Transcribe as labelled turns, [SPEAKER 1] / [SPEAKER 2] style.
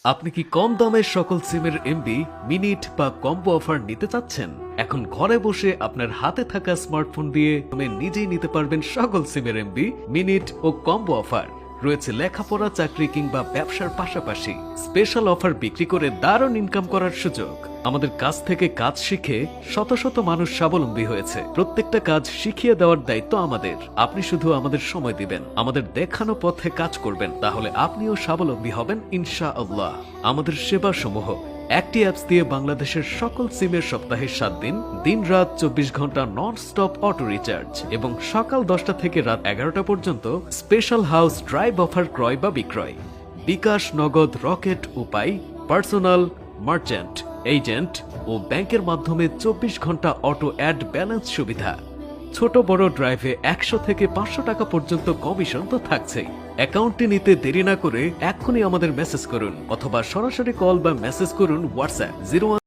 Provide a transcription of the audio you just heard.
[SPEAKER 1] আপনি কি কম দামের সকল সিমের এমবি, মিনিট বা কম্বো অফার নিতে চাচ্ছেন? এখন ঘরে বসে আপনার হাতে থাকা স্মার্টফোন দিয়ে আপনি নিজেই নিতে পারবেন সকল সিমের এমবি, মিনিট ও কম্বো অফার। রয়েছে লেখাপড়া, চাকরি কিংবা ব্যবসার পাশাপাশি স্পেশাল অফার বিক্রি করে দারুণ ইনকাম করার সুযোগ। আমাদের কাছ থেকে কাজ শিখে শত শত মানুষ স্বাবলম্বী হয়েছে। প্রত্যেকটা কাজ শিখিয়ে দেওয়ার দায়িত্ব আমাদের। আপনি শুধু আমাদের সময় দিবেন, আমাদের দেখানো পথে কাজ করবেন, তাহলে আপনিও স্বাবলম্বী হবেন ইনশাআল্লাহ। আমাদের সেবা সমূহ: একটি অ্যাপস দিয়ে বাংলাদেশের সকল সিমের সপ্তাহে 7 দিন, দিন রাত 24 ঘন্টা নন স্টপ অটো রিচার্জ এবং সকাল 10টা থেকে রাত 11টা পর্যন্ত স্পেশাল হাউস ড্রাইভ অফার ক্রয় বা বিক্রয়। বিকাশ, নগদ, রকেট উপায়, পার্সোনাল, মার্চেন্ট, এজেন্ট ও ব্যাংকের মাধ্যমে 24 ঘন্টা অটো অ্যাড ব্যালেন্স সুবিধা। ছোট বড় ড্রাইভে 100 থেকে 500 টাকা পর্যন্ত কমিশন তো থাকছেই। অ্যাকাউন্টটি নিতে দেরি না করে এক্ষুনি আমাদের মেসেজ করুন অথবা সরাসরি কল বা মেসেজ করুন হোয়াটসঅ্যাপ 01